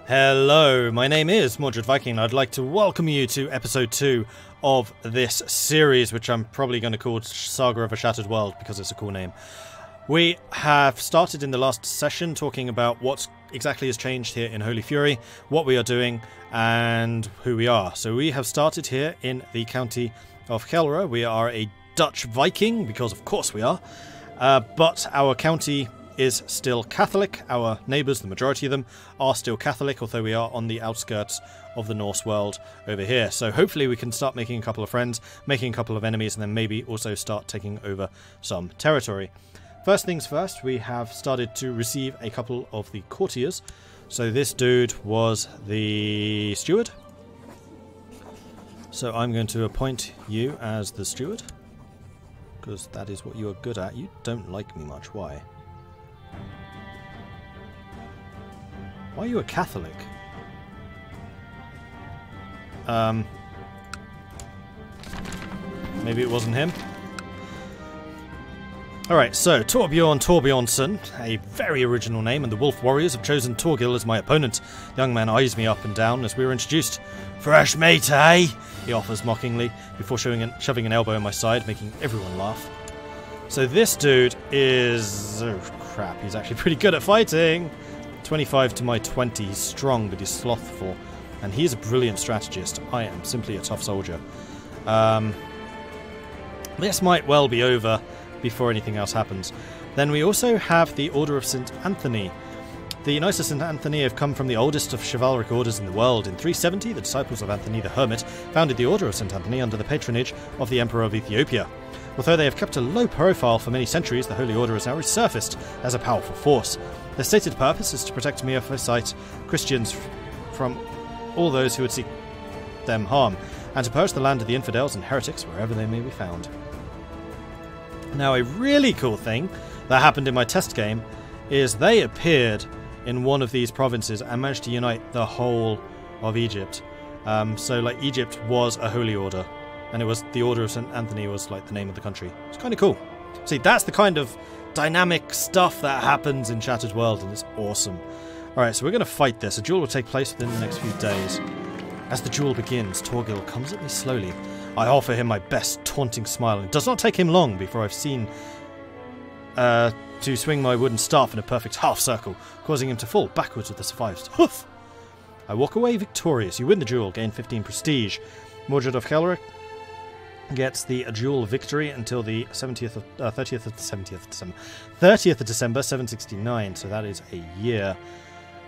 Hello, my name is Mordred Viking and I'd like to welcome you to episode 2 of this series, which I'm probably going to call Saga of a Shattered World because it's a cool name. We have started in the last session talking about what exactly has changed here in Holy Fury, what we are doing, and who we are. So we have started here in the county of Gelre. We are a Dutch Viking, because of course we are, but our county is still Catholic. Our neighbours, the majority of them, are still Catholic, although we are on the outskirts of the Norse world over here. So hopefully we can start making a couple of friends, making a couple of enemies, and then maybe also start taking over some territory. First things first, we have started to receive a couple of the courtiers. So this dude was the steward. So I'm going to appoint you as the steward, because that is what you are good at. You don't like me much. Why? Why are you a Catholic? Maybe it wasn't him. Alright, so Torbjorn Torbjornsson, a very original name, and the Wolf Warriors have chosen Torgil as my opponent. The young man eyes me up and down as we were introduced. Fresh meat, eh? He offers mockingly, before shoving an elbow in my side, making everyone laugh. So this dude is... oh crap, he's actually pretty good at fighting! 25 to my 20, he's strong but he's slothful, and he's a brilliant strategist. I am simply a tough soldier. This might well be over before anything else happens. Then we also have the Order of St. Anthony. The Knights of St. Anthony have come from the oldest of chivalric orders in the world. In 370, the disciples of Anthony the Hermit founded the Order of St. Anthony under the patronage of the Emperor of Ethiopia. Although they have kept a low profile for many centuries, the Holy Order has now resurfaced as a powerful force. Their stated purpose is to protect Miaphysite Christians from all those who would seek them harm, and to purge the land of the infidels and heretics wherever they may be found. Now, a really cool thing that happened in my test game is they appeared in one of these provinces and managed to unite the whole of Egypt. So, like, Egypt was a holy order, and it was the Order of St. Anthony was, like, the name of the country. It's kind of cool. See, that's the kind of dynamic stuff that happens in Shattered World, and it's awesome. Alright, so we're going to fight this. A duel will take place within the next few days. As the duel begins, Torgil comes at me slowly. I offer him my best taunting smile, and it does not take him long before I've seen to swing my wooden staff in a perfect half circle, causing him to fall backwards with a survived hoof. I walk away victorious. You win the duel, gain 15 prestige. Mordred of Gelre gets the duel victory until the 30th of December 769, so that is a year,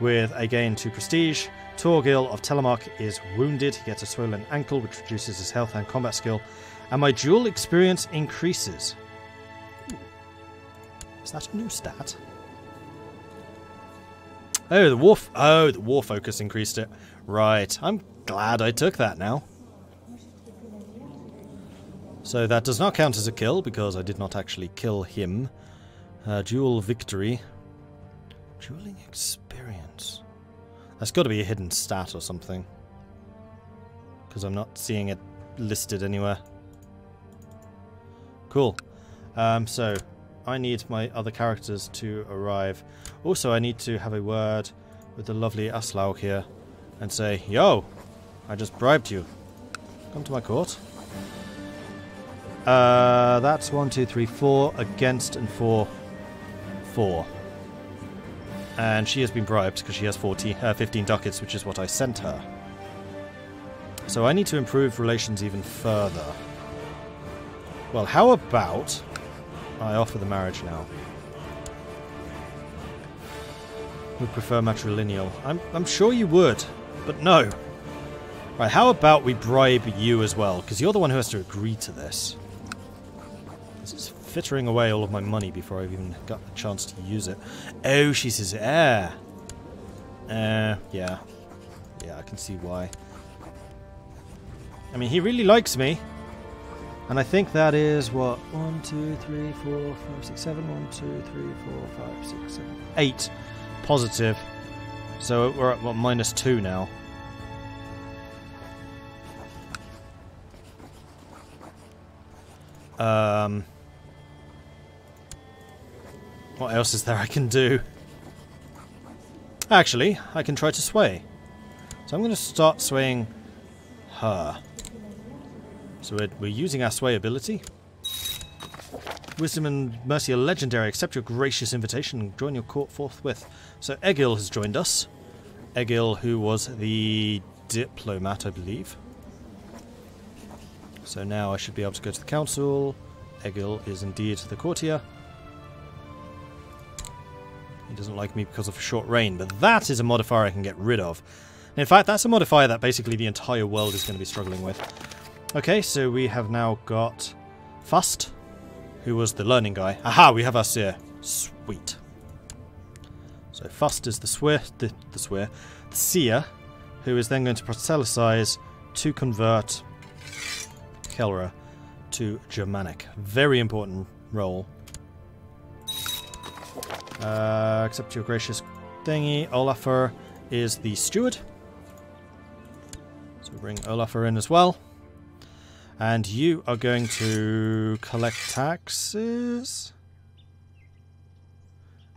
with a gain to prestige. Torgil of Telemark is wounded. He gets a swollen ankle, which reduces his health and combat skill, and my duel experience increases. Is that a new stat? Oh, the war focus increased it. Right, I'm glad I took that now. So that does not count as a kill, because I did not actually kill him. Duel victory. Dueling experience. That's got to be a hidden stat or something, because I'm not seeing it listed anywhere. Cool. So I need my other characters to arrive. Also, I need to have a word with the lovely Aslaug here and say, yo, I just bribed you. Come to my court. That's 1, 2, 3, 4 against, and 4. And she has been bribed because she has 15 ducats, which is what I sent her. So I need to improve relations even further. Well, how about I offer the marriage now? Would prefer matrilineal. I'm sure you would, but no. Right, how about we bribe you as well? Because you're the one who has to agree to this. This is frittering away all of my money before I've even got a chance to use it. Oh, she's his heir. Yeah. Yeah, I can see why. I mean, he really likes me. And I think that is, what? 1, 2, 3, 4, 5, 6, 7. 1, 2, 3, 4, 5, 6, 7. 8 positive. So we're at, what, -2 now. What else is there I can do? Actually, I can try to sway. So I'm going to start swaying her. So we're using our sway ability. Wisdom and Mercy are legendary. Accept your gracious invitation and join your court forthwith. So Egil has joined us. Egil, who was the diplomat, I believe. So now I should be able to go to the council. Egil is indeed the courtier. He doesn't like me because of a short reign, but that is a modifier I can get rid of. In fact, that's a modifier that basically the entire world is going to be struggling with. Okay, so we have now got Fust, who was the learning guy. Aha, we have our seer. Sweet. So Fust is the seer, who is then going to proselytize to convert Gelre to Germanic. Very important role. Accept your gracious thingy. Olafur is the steward. So bring Olafur in as well. And you are going to collect taxes?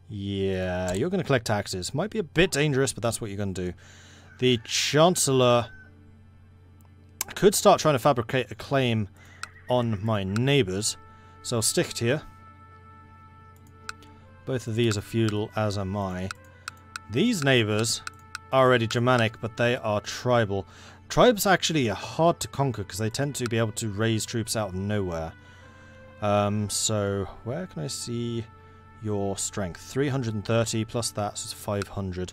Yeah, you're going to collect taxes. Might be a bit dangerous, but that's what you're going to do. The Chancellor could start trying to fabricate a claim on my neighbours. So I'll stick to you. Both of these are feudal, as am I. These neighbours are already Germanic, but they are tribal. Tribes actually are hard to conquer because they tend to be able to raise troops out of nowhere. So where can I see your strength? 330 plus that, so it's 500.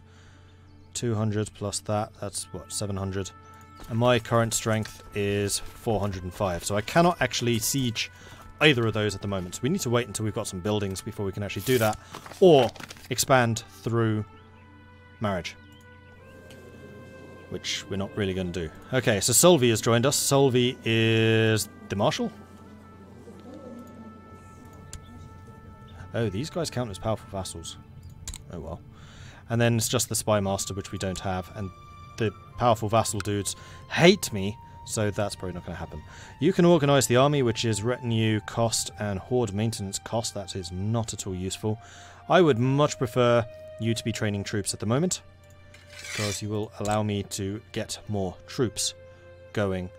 200 plus that, that's what, 700. And my current strength is 405. So I cannot actually siege either of those at the moment. So we need to wait until we've got some buildings before we can actually do that. Or expand through marriage. Which we're not really going to do. Okay, so Solvi has joined us. Solvi is the Marshal. Oh, these guys count as powerful vassals. Oh well. And then it's just the Spy Master, which we don't have. And the powerful vassal dudes hate me, so that's probably not going to happen. You can organise the army, which is retinue cost and horde maintenance cost. That is not at all useful. I would much prefer you to be training troops at the moment, because you will allow me to get more troops going.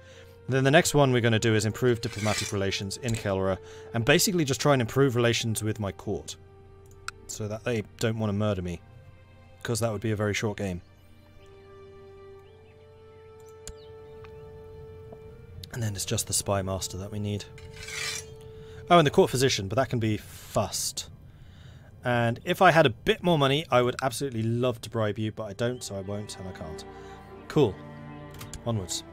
And then the next one we're going to do is improve diplomatic relations in Gelre, and basically just try and improve relations with my court, so that they don't want to murder me, because that would be a very short game. And then it's just the Spy Master that we need. Oh, and the court physician, but that can be Fust. And if I had a bit more money, I would absolutely love to bribe you, but I don't, so I won't, and I can't. Cool. Onwards.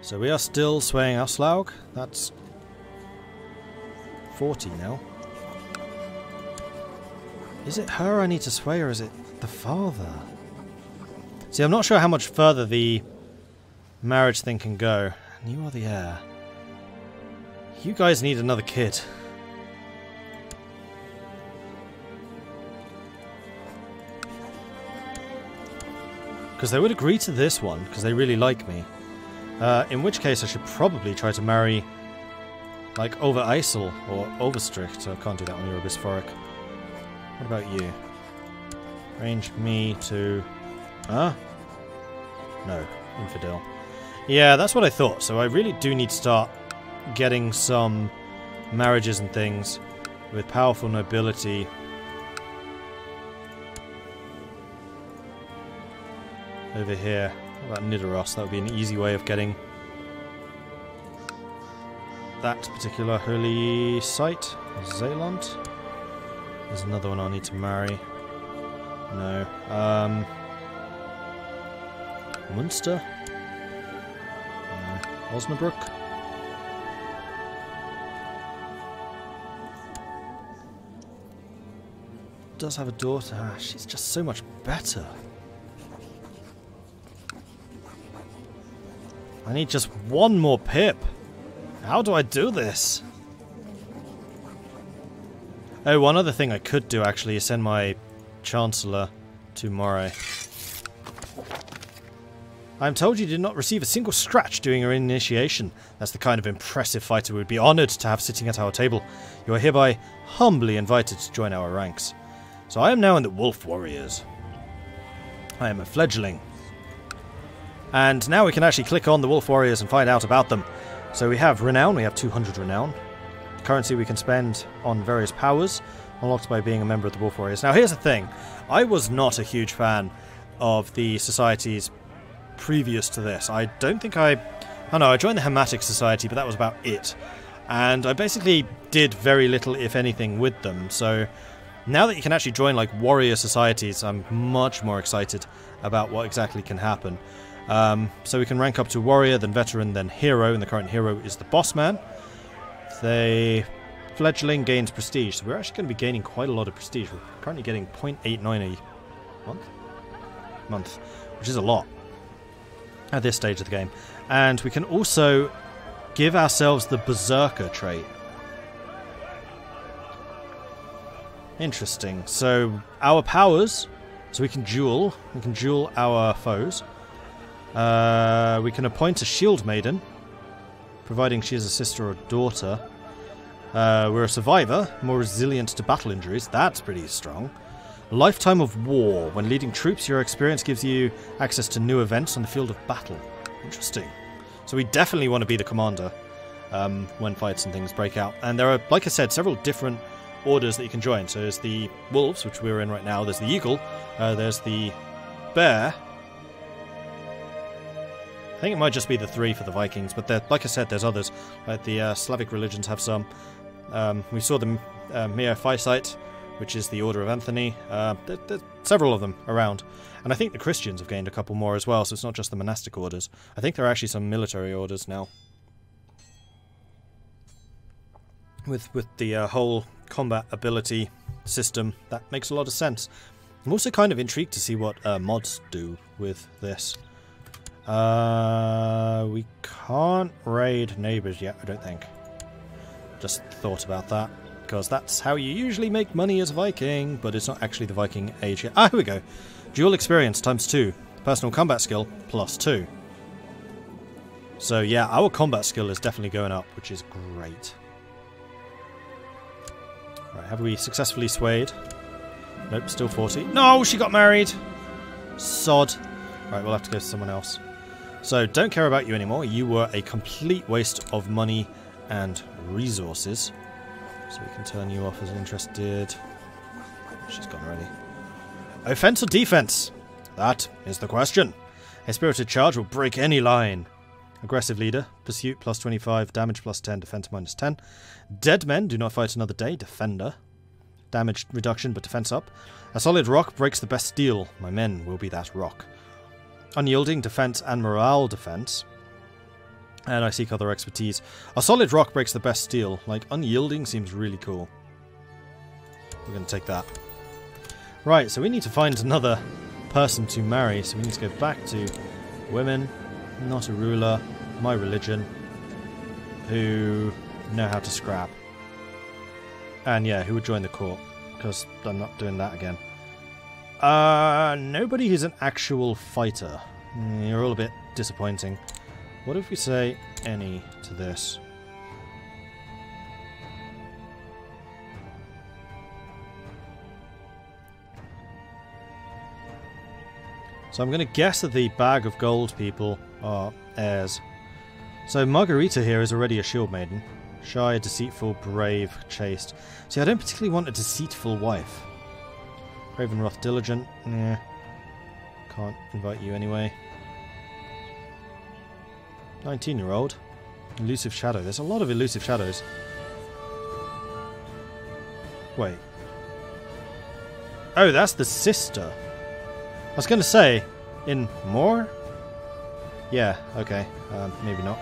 So we are still swaying Auslaug. That's 40 now. Is it her I need to sway, or is it the father? See, I'm not sure how much further the marriage thing can go. And you are the heir. You guys need another kid. Because they would agree to this one, because they really like me. In which case I should probably try to marry, like, over Isel or Overstrict. So I can't do that when you're a Bisphoric. What about you? Range me to... Huh? No. Infidel. Yeah, that's what I thought. So I really do need to start getting some marriages and things with powerful nobility. Over here. What about Nidaros? That would be an easy way of getting that particular holy site. Zeeland. There's another one I'll need to marry. No. Munster? Osnabrück? Does have a daughter. Ah, she's just so much better. I need just one more pip. How do I do this? Oh, one other thing I could do actually is send my Chancellor to Moray. I am told you did not receive a single scratch during your initiation. That's the kind of impressive fighter we would be honoured to have sitting at our table. You are hereby humbly invited to join our ranks. So I am now in the Wolf Warriors. I am a fledgling. And now we can actually click on the Wolf Warriors and find out about them. So we have Renown, we have 200 Renown. Currency we can spend on various powers, unlocked by being a member of the Wolf Warriors. Now here's the thing, I was not a huge fan of the societies previous to this. I don't know, I joined the Hematic Society, but that was about it. And I basically did very little, if anything, with them. So now that you can actually join like warrior societies, I'm much more excited about what exactly can happen. So we can rank up to warrior, then veteran, then hero, and the current hero is the boss man. The fledgling gains prestige, so we're actually going to be gaining quite a lot of prestige. We're currently getting 0.89 a month, which is a lot at this stage of the game. And we can also give ourselves the Berserker trait. Interesting. So our powers, so we can duel our foes. We can appoint a shield maiden, providing she is a sister or daughter. We're a survivor, more resilient to battle injuries. That's pretty strong. Lifetime of war. When leading troops, your experience gives you access to new events on the field of battle. Interesting. So we definitely want to be the commander when fights and things break out. And there are, like I said, several different orders that you can join. So there's the wolves, which we're in right now. There's the eagle. There's the bear. I think it might just be the 3 for the Vikings, but like I said, there's others. Like the Slavic religions have some. We saw the Mia Phaisite, which is the Order of Anthony. There's several of them around. And I think the Christians have gained a couple more as well, so it's not just the monastic orders. I think there are actually some military orders now. With the whole combat ability system, that makes a lot of sense. I'm also kind of intrigued to see what mods do with this. We can't raid neighbours yet, I don't think. Just thought about that, because that's how you usually make money as a Viking, but it's not actually the Viking age yet. Ah, here we go. Dual experience times 2. Personal combat skill plus 2. So yeah, our combat skill is definitely going up, which is great. Right, have we successfully swayed? Nope, still 40. No, she got married! Sod. Right, we'll have to go to someone else. So, don't care about you anymore. You were a complete waste of money and resources. So we can turn you off as interested. She's gone already. Offense or defense? That is the question. A spirited charge will break any line. Aggressive leader. Pursuit plus 25. Damage plus 10. Defense minus 10. Dead men do not fight another day. Defender. Damage reduction but defense up. A solid rock breaks the best steel. My men will be that rock. Unyielding, defense, and morale defense. And I seek other expertise. A solid rock breaks the best steel. Like, unyielding seems really cool. We're going to take that. Right, so we need to find another person to marry. So we need to go back to women, not a ruler, my religion, who know how to scrap. And yeah, who would join the court, because I'm not doing that again. Nobody who's an actual fighter. You're all a bit disappointing. What if we say any to this? So I'm going to guess that the bag of gold people are heirs. So Margarita here is already a shield maiden. Shy, deceitful, brave, chaste. See, I don't particularly want a deceitful wife. Ravenroth, diligent. Yeah. Can't invite you anyway. 19-year-old. Elusive shadow. There's a lot of elusive shadows. Wait. Oh, that's the sister. I was going to say, in more? Yeah, okay. Maybe not.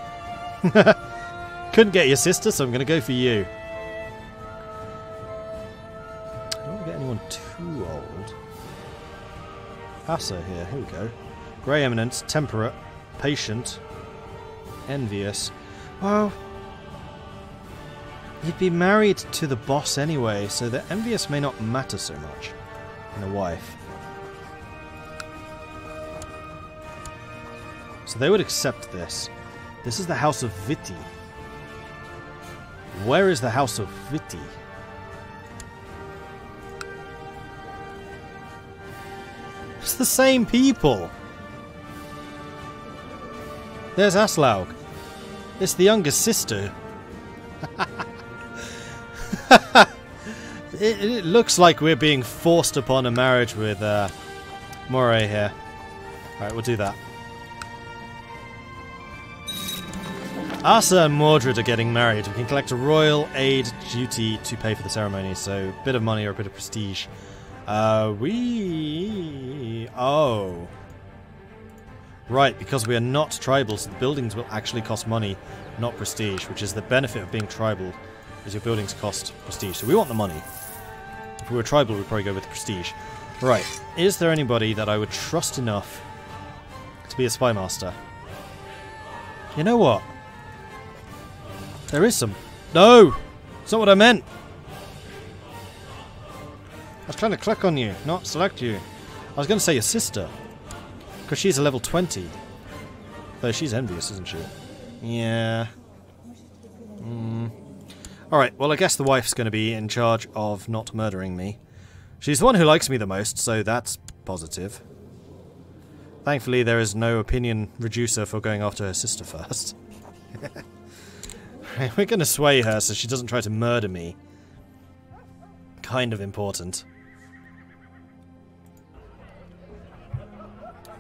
Couldn't get your sister, so I'm going to go for you. I don't want to get anyone too old. Asa here, here we go. Grey Eminence, temperate, patient, envious. Well, you'd be married to the boss anyway, so the envious may not matter so much in a wife. So they would accept this. This is the House of Viti. Where is the House of Viti? It's the same people. There's Aslaug. It's the youngest sister. It looks like we're being forced upon a marriage with Moray here. Alright, we'll do that. Asa and Mordred are getting married. We can collect a royal aid duty to pay for the ceremony, so a bit of money or a bit of prestige. Oh. Right, because we are not tribal, so the buildings will actually cost money, not prestige, which is the benefit of being tribal, is your buildings cost prestige. So we want the money. If we were tribal, we'd probably go with the prestige. Right, is there anybody that I would trust enough to be a spy master? You know what? There is some. No! That's not what I meant! I was trying to click on you, not select you. I was going to say your sister. Because she's a level 20. Though she's envious, isn't she? Yeah. Alright, well I guess the wife's going to be in charge of not murdering me. She's the one who likes me the most, so that's positive. Thankfully there is no opinion reducer for going after her sister first. We're going to sway her so she doesn't try to murder me. Kind of important.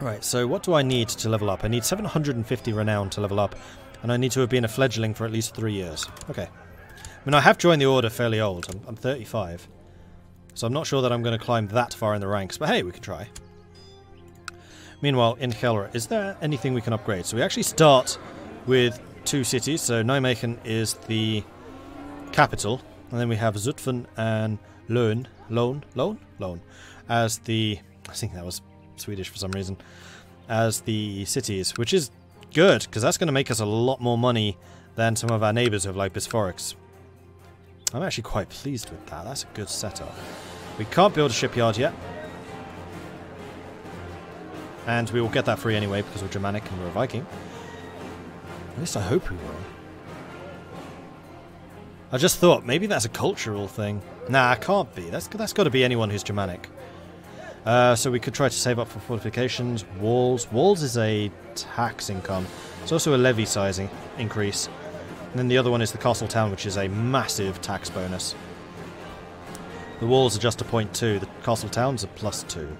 Right, so what do I need to level up? I need 750 renown to level up, and I need to have been a fledgling for at least 3 years. Okay. I mean, I have joined the Order fairly old. I'm 35. So I'm not sure that I'm going to climb that far in the ranks, but hey, we can try. Meanwhile, in Gelre, is there anything we can upgrade? So we actually start with 2 cities. So Nijmegen is the capital, and then we have Zutphen and Loon as the... I think that was Swedish for some reason, as the cities, which is good, because that's going to make us a lot more money than some of our neighbours who have like Bisphorics. I'm actually quite pleased with that. That's a good setup. We can't build a shipyard yet. And we will get that free anyway, because we're Germanic and we're a Viking. At least I hope we will. I just thought, maybe that's a cultural thing. Nah, it can't be. That's got to be anyone who's Germanic. So we could try to save up for fortifications, walls. Walls is a tax income. It's also a levy sizing increase. And then the other one is the castle town, which is a massive tax bonus. The walls are just a 0.2. The castle town's a +2.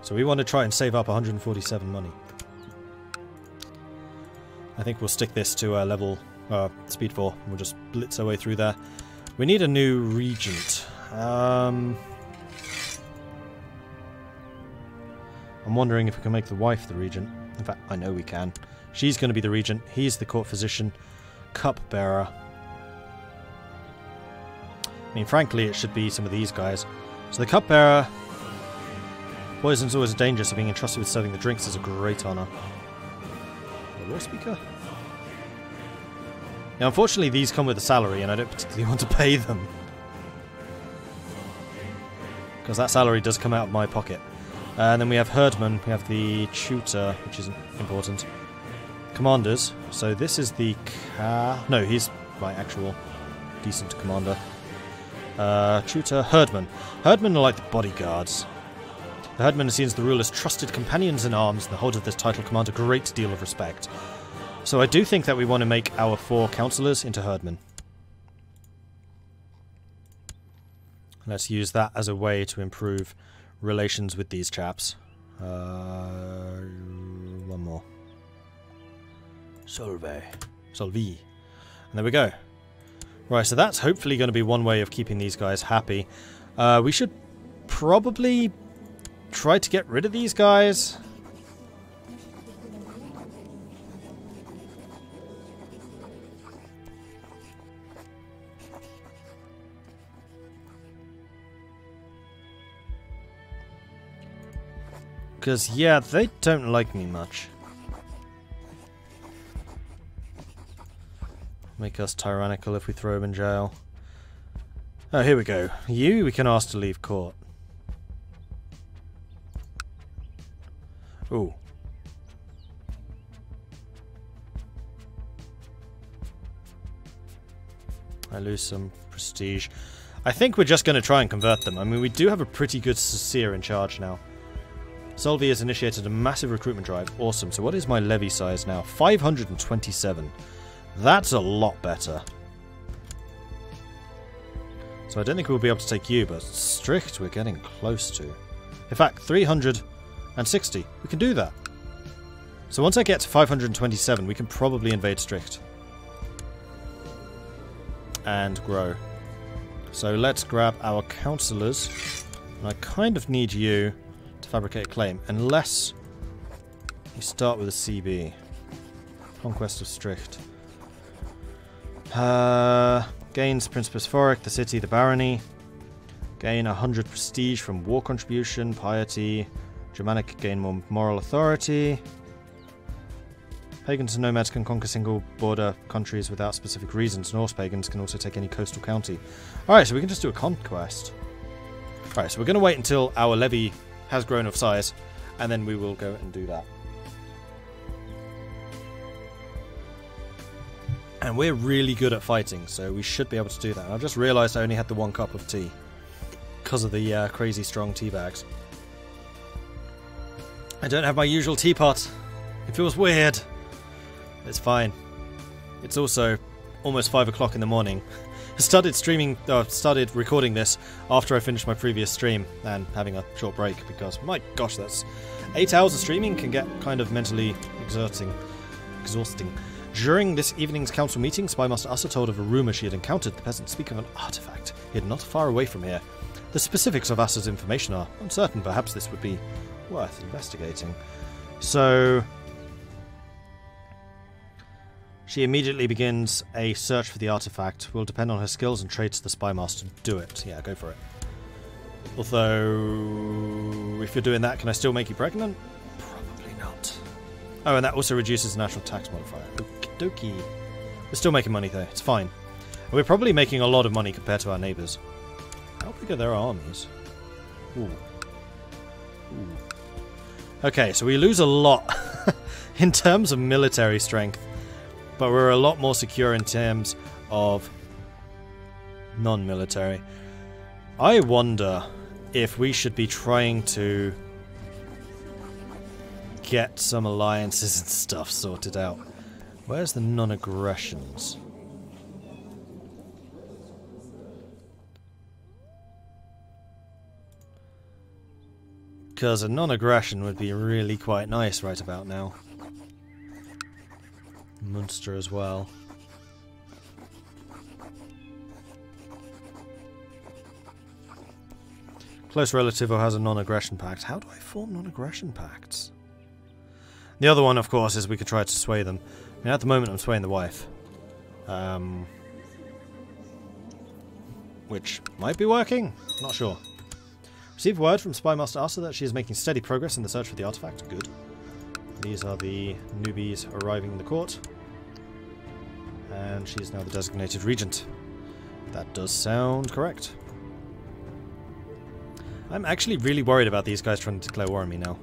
So we want to try and save up 147 money. I think we'll stick this to level speed 4. We'll just blitz our way through there. We need a new regent. I'm wondering if we can make the wife the regent. In fact, I know we can. She's going to be the regent. He's the court physician. Cupbearer. I mean, frankly, it should be some of these guys. So the cupbearer... Poison's always dangerous, so being entrusted with serving the drinks is a great honour. The law speaker? Now, unfortunately, these come with a salary, and I don't particularly want to pay them. Because that salary does come out of my pocket. And then we have Herdman, we have the tutor, which isn't important. Commanders. So this is the... No, he's my actual decent commander. Tutor, Herdman. Herdman are like the bodyguards. The Herdman are seen as the ruler's trusted companions in arms, and the holder of this title command a great deal of respect. So I do think that we want to make our 4 councillors into Herdmen. Let's use that as a way to improve relations with these chaps. One more. Solvi. And there we go. Right, so that's hopefully going to be one way of keeping these guys happy. We should probably try to get rid of these guys. Because, yeah, they don't like me much. Make us tyrannical if we throw him in jail. Oh, here we go. You, we can ask to leave court. Ooh. I lose some prestige. I think we're just going to try and convert them. I mean, we do have a pretty good seer in charge now. Solvi has initiated a massive recruitment drive. Awesome. So what is my levy size now? 527. That's a lot better. So I don't think we'll be able to take you, but strict we're getting close to. In fact, 360. We can do that. So once I get to 527, we can probably invade strict. And grow. So let's grab our councillors. And I kind of need you to fabricate a claim. Unless you start with a CB. Conquest of strict. Gains Principus Phoric, the city, the barony. Gain 100 prestige from war contribution, piety. Germanic gain more moral authority. Pagans and nomads can conquer single border countries without specific reasons. Norse pagans can also take any coastal county. Alright, so we can just do a conquest. Alright, so we're going to wait until our levy has grown of size, and then we will go and do that. And we're really good at fighting, so we should be able to do that. And I've just realised I only had the 1 cup of tea because of the crazy strong tea bags. I don't have my usual teapot. It feels weird. It's fine. It's also almost 5 o'clock in the morning. I started recording this after I finished my previous stream and having a short break because, my gosh, that's 8 hours of streaming can get kind of mentally exhausting. During this evening's council meeting, Spymaster Ussa told of a rumour she had encountered the peasants speak of an artefact hidden not far away from here. The specifics of Ussa's information are uncertain. Perhaps this would be worth investigating. So she immediately begins a search for the artefact. Will depend on her skills and traits the Spymaster. Do it. Yeah, go for it. Although, if you're doing that, can I still make you pregnant? Probably not. Oh, and that also reduces the national tax modifier. Okie dokie. We're still making money though, it's fine. And we're probably making a lot of money compared to our neighbours. How big are their armies? Ooh. Ooh. Okay, so we lose a lot in terms of military strength, but we're a lot more secure in terms of non-military. I wonder if we should be trying to get some alliances and stuff sorted out. Where's the non-aggressions? Because a non-aggression would be really quite nice right about now. Munster as well. Close relative who has a non-aggression pact. How do I form non-aggression pacts? The other one, of course, is we could try to sway them. I mean, at the moment I'm swaying the wife. Which might be working. Not sure. Received word from Spymaster Ussa that she is making steady progress in the search for the artifact. Good. These are the newbies arriving in the court. And she is now the designated regent. That does sound correct. I'm actually really worried about these guys trying to declare war on me now.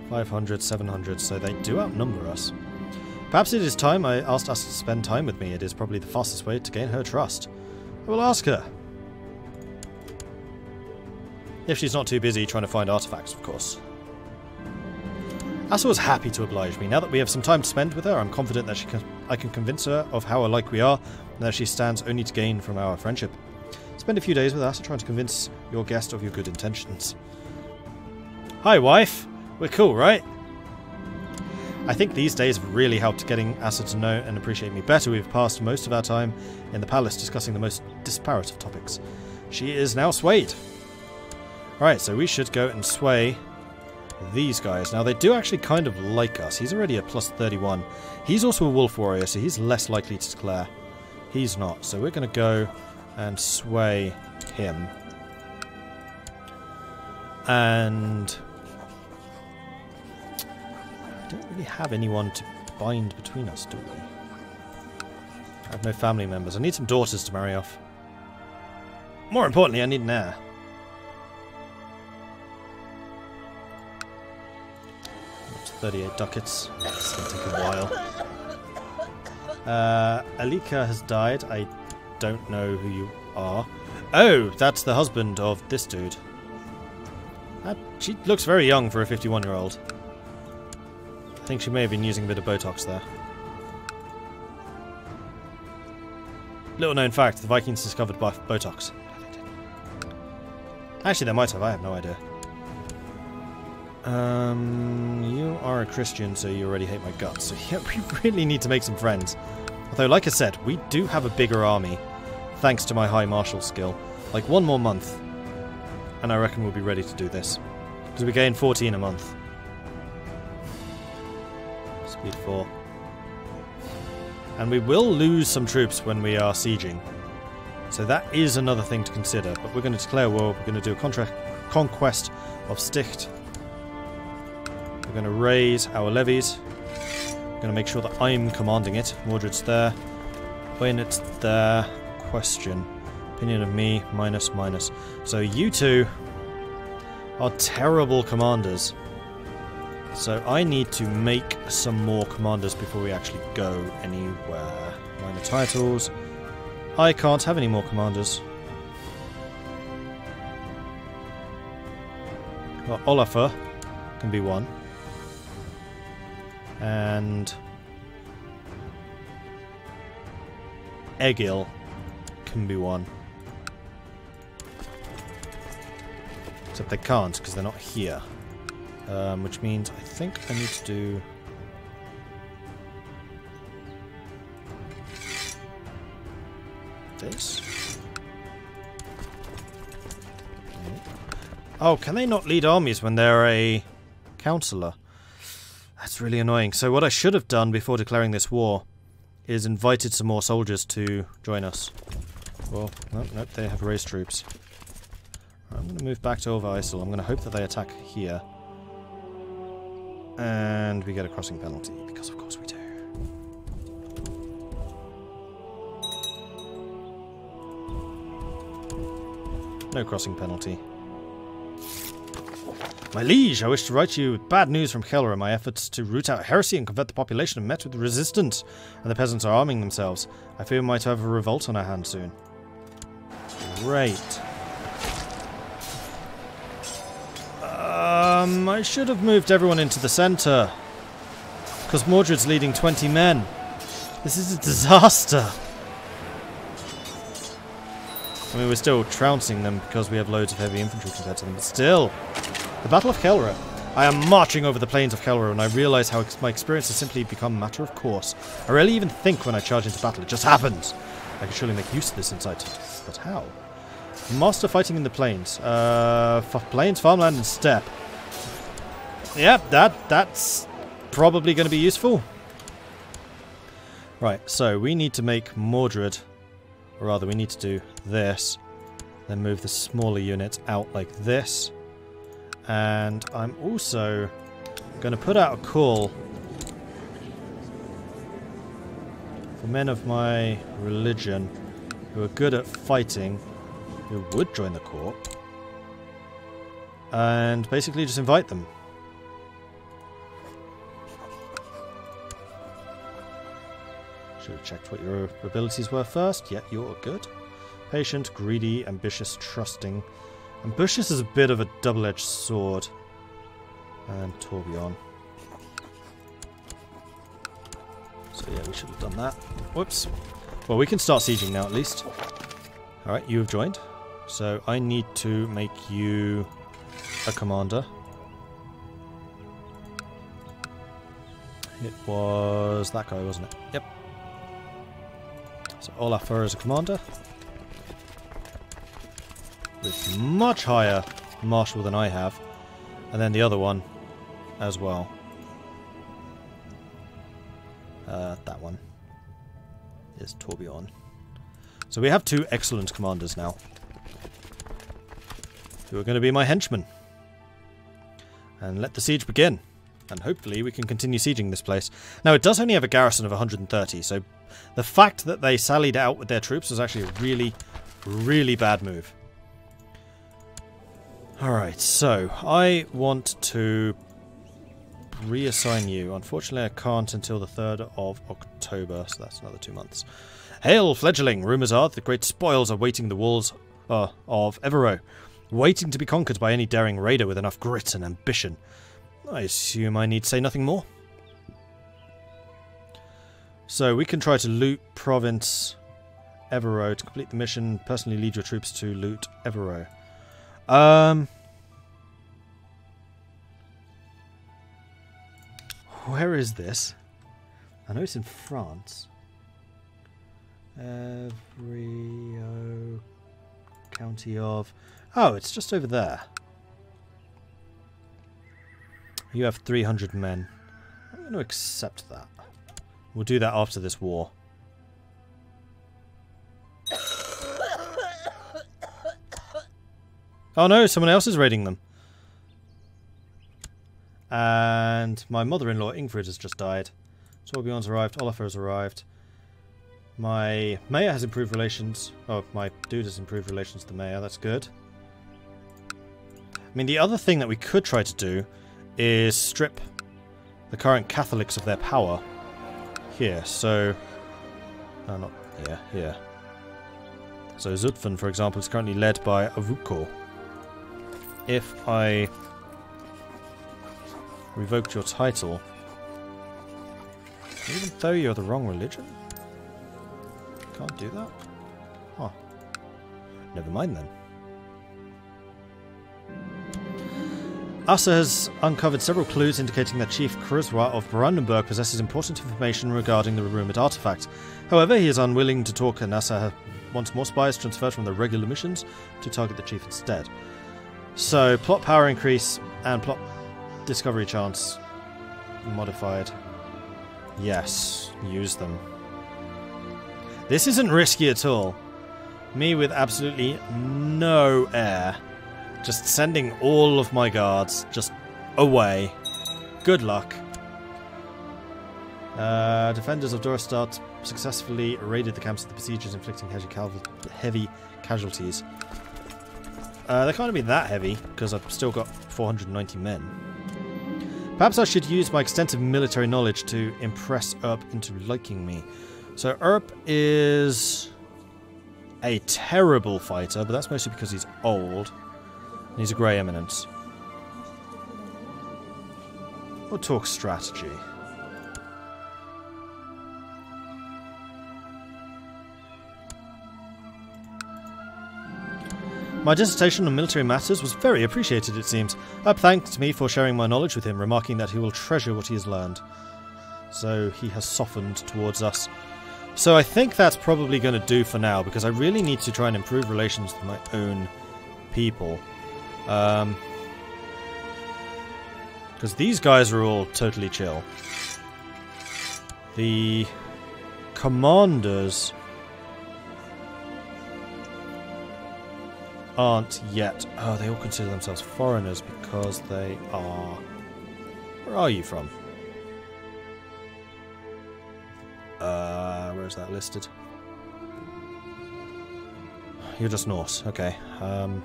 500, 700, so they do outnumber us. Perhaps it is time I asked us to spend time with me. It is probably the fastest way to gain her trust. I will ask her. If she's not too busy trying to find artifacts, of course. Asa was happy to oblige me. Now that we have some time to spend with her, I'm confident that I can convince her of how alike we are, and that she stands only to gain from our friendship. Spend a few days with Asa trying to convince your guest of your good intentions. Hi, wife! We're cool, right? I think these days have really helped getting Asa to know and appreciate me better. We've passed most of our time in the palace discussing the most disparate of topics. She is now swayed. Right, so we should go and sway these guys. Now, they do actually kind of like us. He's already at plus 31. He's also a wolf warrior, so he's less likely to declare. He's not. So we're going to go and sway him. And I don't really have anyone to bind between us, do we? I have no family members. I need some daughters to marry off. More importantly, I need an heir. That's 38 ducats. It's going to take a while. Alika has died. I don't know who you are. Oh, that's the husband of this dude. She looks very young for a 51-year-old. I think she may have been using a bit of Botox there. Little known fact, the Vikings discovered Botox. Actually, they might have, I have no idea. You are a Christian, so you already hate my guts. So yeah, we really need to make some friends. Although, like I said, we do have a bigger army, thanks to my high martial skill. Like, one more month, and I reckon we'll be ready to do this. Because we gain 14 a month. Speed 4. And we will lose some troops when we are sieging. So that is another thing to consider. But we're going to declare war. We're going to do a conquest of Sticht. We're going to raise our levies. We're going to make sure that I'm commanding it. Mordred's there. Bayonet's there. Question. Opinion of me. Minus, minus. So you two are terrible commanders. So I need to make some more commanders before we actually go anywhere. Minor titles. I can't have any more commanders. Well, Olafur can be one. And Egil can be one. Except they can't because they're not here. Which means I think I need to do... this. Oh, can they not lead armies when they're a councillor? That's really annoying. So what I should have done before declaring this war is invited some more soldiers to join us. Well, nope, they have raised troops. I'm going to move back to Overijssel. I'm going to hope that they attack here. And we get a crossing penalty, because of course we do. No crossing penalty. My liege, I wish to write you bad news from Gelre. My efforts to root out heresy and convert the population have met with resistance, and the peasants are arming themselves. I fear we might have a revolt on our hands soon. Great. I should have moved everyone into the centre. Because Mordred's leading 20 men. This is a disaster. I mean, we're still trouncing them because we have loads of heavy infantry compared to them, but still. The Battle of Gelre. I am marching over the plains of Gelre and I realise how my experience has simply become a matter of course. I rarely even think when I charge into battle, it just happens. I can surely make use of this insight. But how? Master fighting in the plains. Plains, farmland and steppe. Yep, that's probably going to be useful. Right, so we need to make Mordred, or rather we need to do this, then move the smaller units out like this. And I'm also going to put out a call for men of my religion who are good at fighting, who would join the court, and basically just invite them. Should have checked what your abilities were first. Yeah, you're good. Patient, greedy, ambitious, trusting. Ambitious is a bit of a double-edged sword. And Torbjorn. So yeah, we should have done that. Whoops. Well, we can start sieging now at least. Alright, you have joined. So I need to make you a commander. It was that guy, wasn't it? Yep. So Olafur is a commander. With much higher martial than I have. And then the other one as well. That one is Torbjorn. So we have two excellent commanders now. Who are going to be my henchmen. And let the siege begin. And hopefully we can continue sieging this place. Now it does only have a garrison of 130, so the fact that they sallied out with their troops was actually a really, really bad move. Alright, so I want to reassign you. Unfortunately I can't until the 3rd of October, so that's another 2 months. Hail, fledgling! Rumours are that great spoils are waiting the walls of Evero. waiting to be conquered by any daring raider with enough grit and ambition. I assume I need say nothing more. So we can try to loot Province Evero. To complete the mission, personally lead your troops to loot Evero. Where is this? I know it's in France. Evero, County of... Oh, it's just over there. You have 300 men. I'm going to accept that. We'll do that after this war. Oh no, someone else is raiding them. And my mother-in-law Ingrid has just died. Torbjorn's arrived, Olafur has arrived. My mayor has improved relations. Oh, my dude has improved relations with the mayor, that's good. I mean, the other thing that we could try to do is strip the current Catholics of their power. Here, so... No, not here, here. So Zutphen, for example, is currently led by Avuko. If I revoked your title, even though you're the wrong religion, can't do that? Huh. Never mind then. Assa has uncovered several clues indicating that Chief Kruzwa of Brandenburg possesses important information regarding the rumoured artifact. However, he is unwilling to talk, and Assa wants more spies transferred from the regular missions to target the Chief instead. So, plot power increase and plot discovery chance modified. Yes, use them. This isn't risky at all. Me with absolutely no air. Just sending all of my guards just away. Good luck. Defenders of Dorstadt successfully raided the camps of the besiegers, inflicting heavy casualties. They can't be that heavy, because I've still got 490 men. Perhaps I should use my extensive military knowledge to impress Erp into liking me. So Erp is a terrible fighter, but that's mostly because he's old. And he's a Grey Eminence. We'll talk strategy. My dissertation on military matters was very appreciated, it seems. Erp thanked me for sharing my knowledge with him, remarking that he will treasure what he has learned. So he has softened towards us. So I think that's probably going to do for now, because I really need to try and improve relations with my own people. Because these guys are all totally chill. The commanders aren't yet. Oh, they all consider themselves foreigners because they are... Where are you from? Where is that listed? You're just Norse. Okay. I'm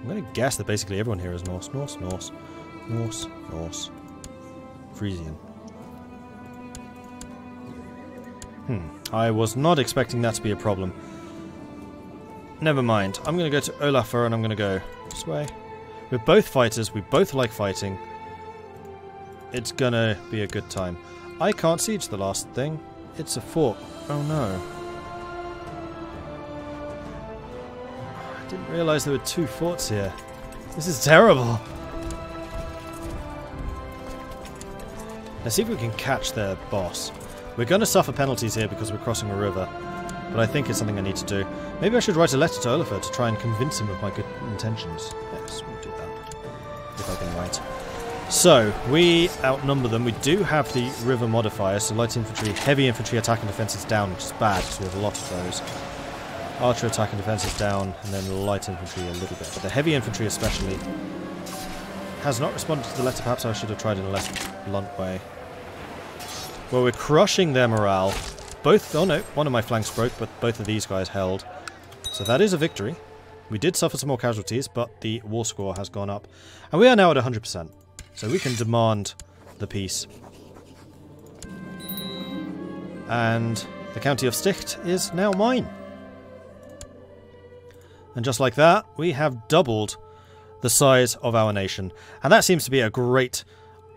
going to guess that basically everyone here is Norse. Norse. Frisian. I was not expecting that to be a problem. Never mind. I'm going to go to Olafur and I'm going to go this way. We're both fighters. We both like fighting. It's going to be a good time. I can't siege the last thing. It's a fort. Oh no. I didn't realise there were 2 forts here. This is terrible. Let's see if we can catch their boss. We're going to suffer penalties here because we're crossing a river. But I think it's something I need to do. Maybe I should write a letter to Olafur to try and convince him of my good intentions. Yes, we'll do that. If I can write. So, we outnumber them. We do have the river modifier, so light infantry, heavy infantry attack and defense is down, which is bad because we have a lot of those. Archer attack and defense is down, and then light infantry a little bit. But the heavy infantry especially has not responded to the letter. Perhaps I should have tried in a less blunt way. Well, we're crushing their morale. Both, oh no, one of my flanks broke, but both of these guys held. So that is a victory. We did suffer some more casualties, but the war score has gone up. And we are now at 100%. So we can demand the peace. And the county of Sticht is now mine. And just like that, we have doubled the size of our nation. And that seems to be a great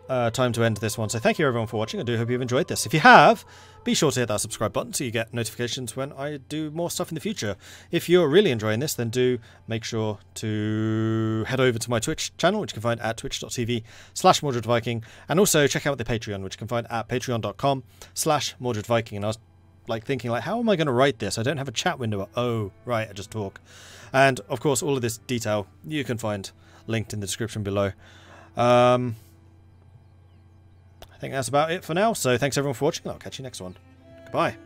time to end this one. So thank you everyone for watching. I do hope you've enjoyed this. If you have, be sure to hit that subscribe button so you get notifications when I do more stuff in the future. If you're really enjoying this, then do make sure to head over to my Twitch channel, which you can find at twitch.tv/Mordred Viking, and also check out the Patreon, which you can find at patreon.com/Mordred Viking. And I was like thinking, like, how am I going to write this? I don't have a chat window. Oh, right, I just talk. And of course, all of this detail you can find linked in the description below. I think that's about it for now. So thanks everyone for watching. I'll catch you next one. Goodbye.